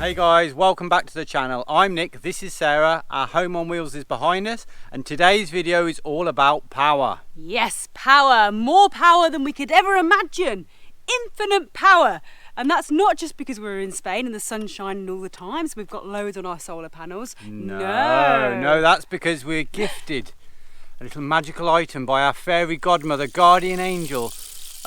Hey guys, welcome back to the channel. I'm Nick, this is Sarah, our home on wheels is behind us, and today's video is all about power. Yes, power, more power than we could ever imagine. Infinite power. And that's not just because we're in Spain and the sun's shining all the time, so we've got loads on our solar panels. No, that's because we're gifted a little magical item by our fairy godmother, guardian angel,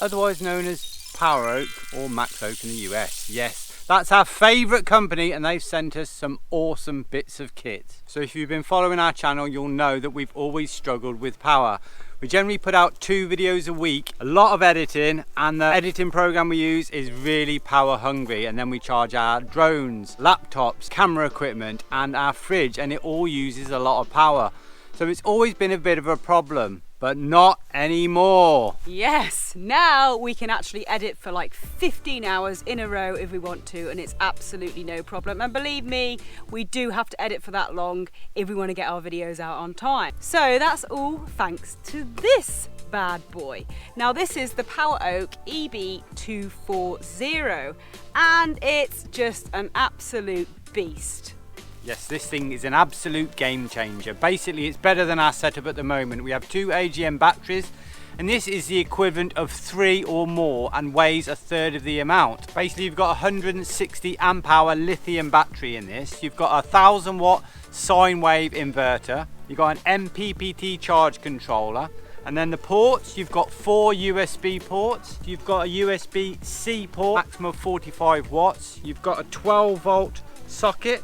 otherwise known as POWEROAK or Maxoak in the US. Yes. That's our favourite company, and they've sent us some awesome bits of kit. So if you've been following our channel, you'll know that we've always struggled with power. We generally put out 2 videos a week, a lot of editing, and the editing program we use is really power hungry. And then we charge our drones, laptops, camera equipment, and our fridge, and it all uses a lot of power. So it's always been a bit of a problem, but not anymore. Yes, now we can actually edit for like 15 hours in a row if we want to, and it's absolutely no problem. And believe me, we do have to edit for that long if we want to get our videos out on time. So that's all thanks to this bad boy. Now this is the POWEROAK EB240, and it's just an absolute beast. Yes, this thing is an absolute game changer. Basically, it's better than our setup at the moment. We have 2 AGM batteries, and this is the equivalent of 3 or more and weighs a third of the amount. Basically, you've got a 160 amp hour lithium battery in this. You've got a 1000 watt sine wave inverter. You've got an MPPT charge controller. And then the ports, you've got 4 USB ports. You've got a USB-C port, maximum of 45 watts. You've got a 12 volt socket.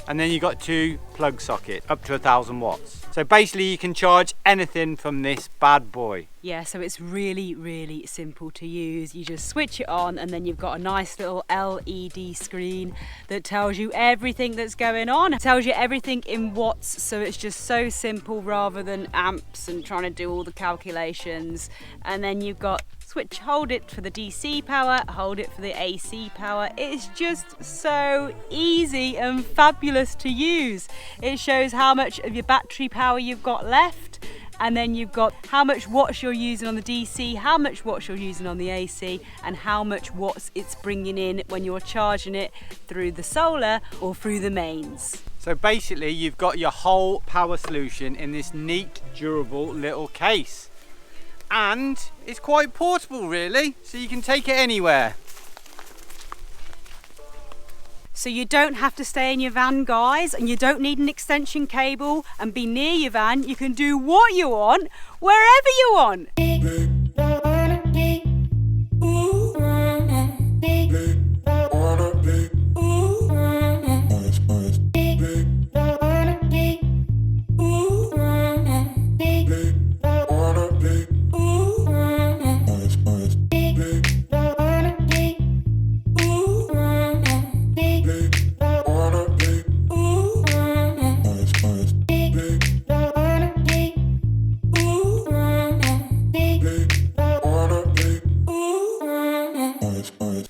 And then you've got 2 plug sockets up to 1000 watts. So basically you can charge anything from this bad boy. Yeah, so it's really simple to use. You just switch it on, and then you've got a nice little LED screen that tells you everything that's going on. It tells you everything in watts, so it's just so simple rather than amps and trying to do all the calculations. And then you've got switch, hold it for the DC power, hold it for the AC power. It's just so easy and fabulous to use. It shows how much of your battery power you've got left, and then you've got how much watts you're using on the DC, how much watts you're using on the AC, and how much watts it's bringing in when you're charging it through the solar or through the mains. So basically you've got your whole power solution in this neat, durable little case. And it's quite portable really, so you can take it anywhere. So you don't have to stay in your van, guys, and you don't need an extension cable and be near your van. You can do what you want, wherever you want.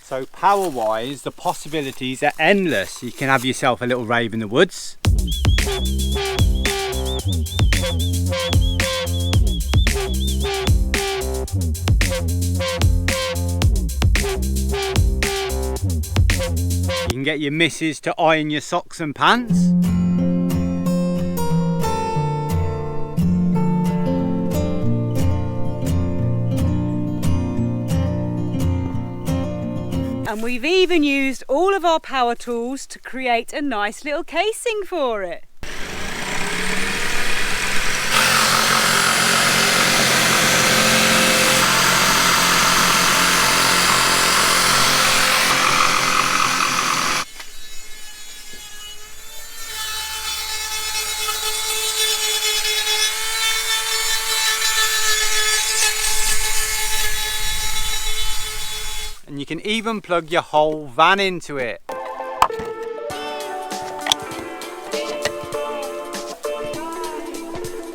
So power-wise, the possibilities are endless. You can have yourself a little rave in the woods. You can get your missus to iron your socks and pants. And we've even used all of our power tools to create a nice little casing for it. And you can even plug your whole van into it.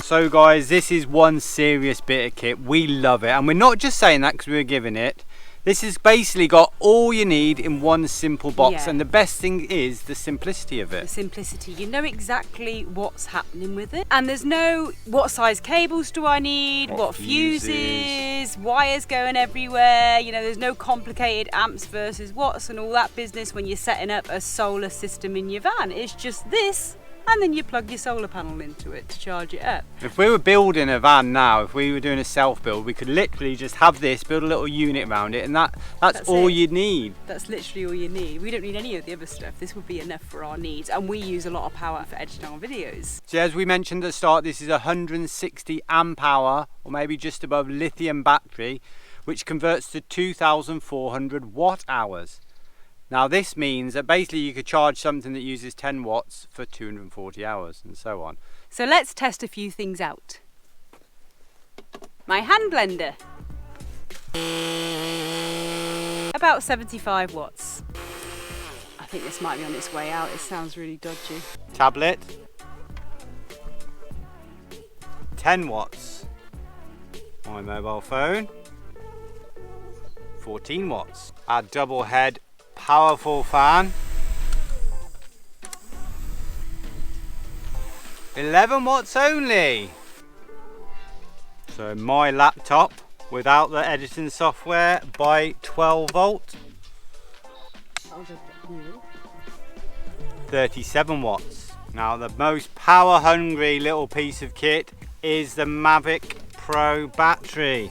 So guys, this is one serious bit of kit. We love it, and we're not just saying that because we're giving it. This has basically got all you need in one simple box, Yeah. and the best thing is the simplicity of The it. simplicity, you know exactly what's happening with it, and there's no what size cables do I need, what fuses, wires going everywhere, you know, there's no complicated amps versus watts and all that business when you're setting up a solar system in your van. It's just this, and then you plug your solar panel into it to charge it up. If we were building a van now, if we were doing a self-build, we could literally just have this, build a little unit around it, and that's all it. you'd need. That's literally all you need. We don't need any of the other stuff. This would be enough for our needs, and we use a lot of power for editing our videos. So as we mentioned at the start, this is a 160 amp hour, or maybe just above, lithium battery, which converts to 2,400 watt hours. Now this means that basically you could charge something that uses 10 watts for 240 hours and so on. So let's test a few things out. My hand blender. About 75 watts. I think this might be on its way out. It sounds really dodgy. Tablet, 10 watts. My mobile phone, 14 watts. Our double head powerful fan, 11 watts only. So my laptop without the editing software by 12 volt, 37 watts. Now the most power hungry little piece of kit is the Mavic Pro battery.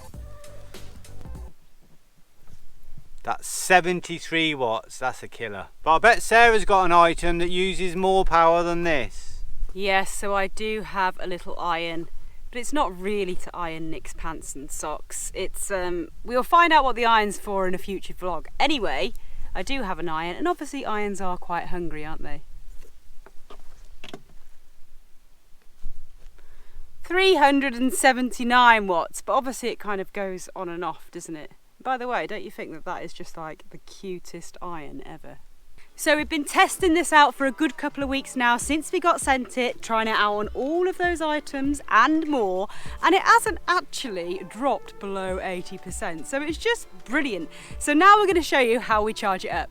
That's 73 watts, that's a killer. But I bet Sarah's got an item that uses more power than this. Yes, so I do have a little iron, but it's not really to iron Nick's pants and socks. It's we'll find out what the iron's for in a future vlog. Anyway, I do have an iron, and obviously irons are quite hungry, aren't they? 379 watts, but obviously it kind of goes on and off, doesn't it? By the way, don't you think that that is just like the cutest iron ever? So we've been testing this out for a good couple of weeks now since we got sent it, trying it out on all of those items and more, and it hasn't actually dropped below 80%, so it's just brilliant. So now we're going to show you how we charge it up.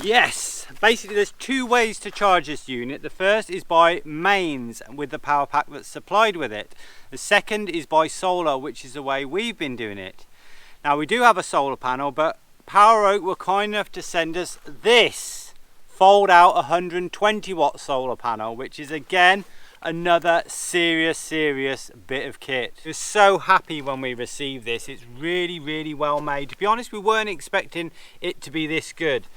Yes, basically there's two ways to charge this unit. The first is by mains with the power pack that's supplied with it. The second is by solar, which is the way we've been doing it. Now we do have a solar panel, but POWEROAK were kind enough to send us this fold out 120 watt solar panel, which is again another serious bit of kit. We're so happy when we received this. It's really well made. To be honest, we weren't expecting it to be this good.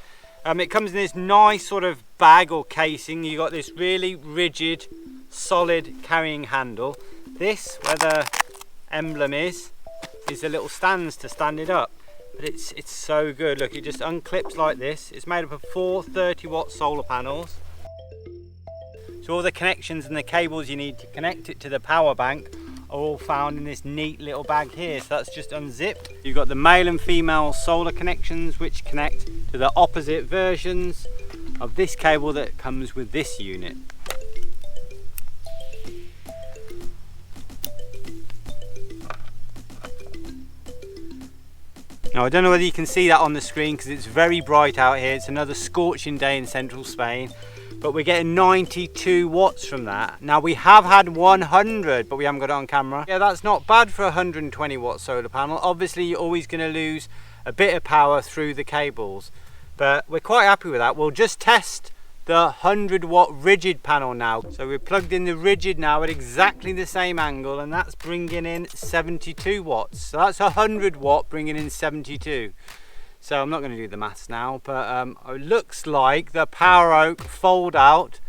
It comes in this nice sort of bag or casing. You got this really rigid, solid carrying handle. This, where the emblem is the little stands to stand it up. But it's so good. Look, it just unclips like this. It's made up of 4 30 watt solar panels. So all the connections and the cables you need to connect it to the power bank are all found in this neat little bag here. So that's just unzipped. You've got the male and female solar connections, which connect to the opposite versions of this cable that comes with this unit. Now I don't know whether you can see that on the screen because it's very bright out here. It's another scorching day in central Spain, but we're getting 92 watts from that. Now we have had 100, but we haven't got it on camera. Yeah, that's not bad for a 120 watt solar panel. Obviously you're always going to lose a bit of power through the cables, but we're quite happy with that. We'll just test the 100 watt rigid panel now. So we've plugged in the rigid now at exactly the same angle, and that's bringing in 72 watts. So that's 100 watt bringing in 72. So I'm not going to do the maths now, but it looks like the POWEROAK fold out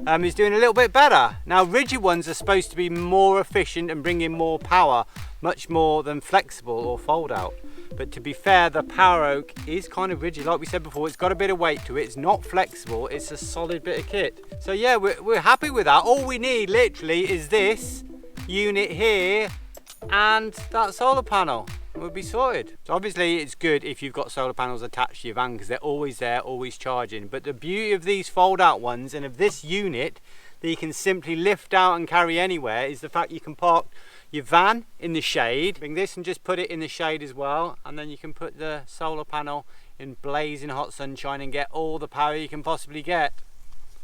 is doing a little bit better. Now rigid ones are supposed to be more efficient and bring in more power, much more than flexible or fold out. But to be fair, the POWEROAK is kind of rigid. Like we said before, it's got a bit of weight to it. It's not flexible. It's a solid bit of kit. So yeah, we're happy with that. All we need literally is this unit here and that solar panel. We'll be sorted. So obviously it's good if you've got solar panels attached to your van because they're always there, always charging. But the beauty of these fold out ones and of this unit that you can simply lift out and carry anywhere is the fact you can park your van in the shade. Bring this and just put it in the shade as well, and then you can put the solar panel in blazing hot sunshine and get all the power you can possibly get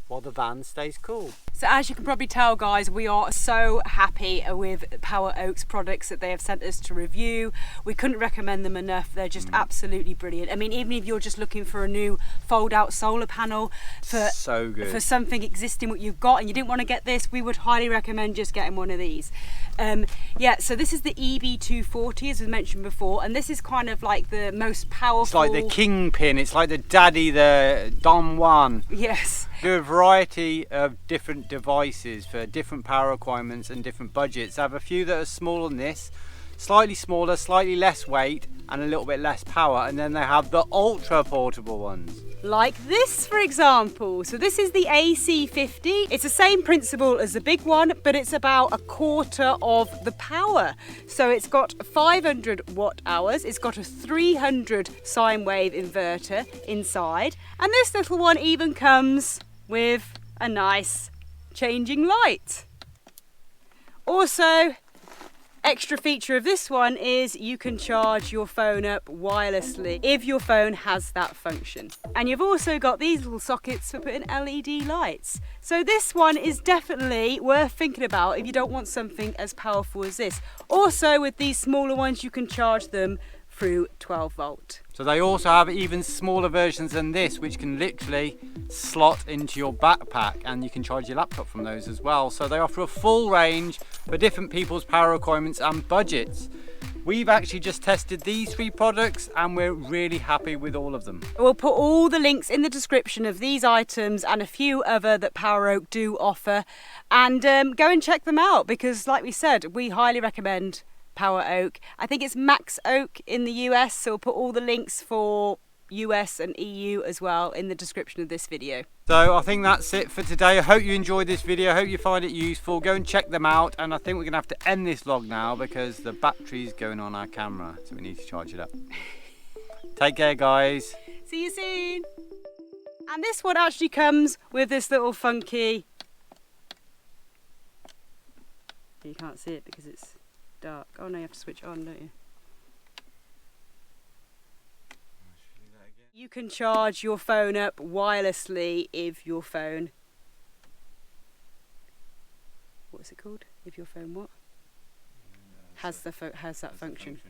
while the van stays cool. So as you can probably tell, guys, we are so happy with POWEROAK's products that they have sent us to review. We couldn't recommend them enough. They're just absolutely brilliant. I mean, even if you're just looking for a new fold-out solar panel for so good, for something existing what you've got and you didn't want to get this, we would highly recommend just getting one of these. Yeah, so this is the EB240, as we mentioned before, and this is kind of like the most powerful. It's like the kingpin. It's like the daddy, the Don Juan. Yes. Do a variety of different devices for different power requirements and different budgets. I have a few that are smaller than this, slightly smaller, slightly less weight and a little bit less power, and then they have the ultra portable ones. Like this, for example. So this is the AC50. It's the same principle as the big one, but it's about a quarter of the power. So it's got 500 watt hours. It's got a 300 sine wave inverter inside. And this little one even comes with a nice changing light. Also, extra feature of this one is you can charge your phone up wirelessly if your phone has that function. And you've also got these little sockets for putting LED lights. So this one is definitely worth thinking about if you don't want something as powerful as this. Also, with these smaller ones, you can charge them through 12 volt. So they also have even smaller versions than this, which can literally slot into your backpack, and you can charge your laptop from those as well. So they offer a full range for different people's power requirements and budgets. We've actually just tested these 3 products and we're really happy with all of them. We'll put all the links in the description of these items and a few other that POWEROAK do offer, and go and check them out, because like we said, we highly recommend POWEROAK. I think it's Maxoak in the US, so we'll put all the links for US and EU as well in the description of this video. So I think that's it for today. I hope you enjoyed this video. I hope you find it useful. Go and check them out, and I think we're gonna have to end this vlog now because the battery's going on our camera, so we need to charge it up. Take care, guys. See you soon. And this one actually comes with this little funky, you can't see it because it's dark. Oh no, you have to switch it on, don't you? You can charge your phone up wirelessly if your phone, what's it called? If your phone what? Has that function.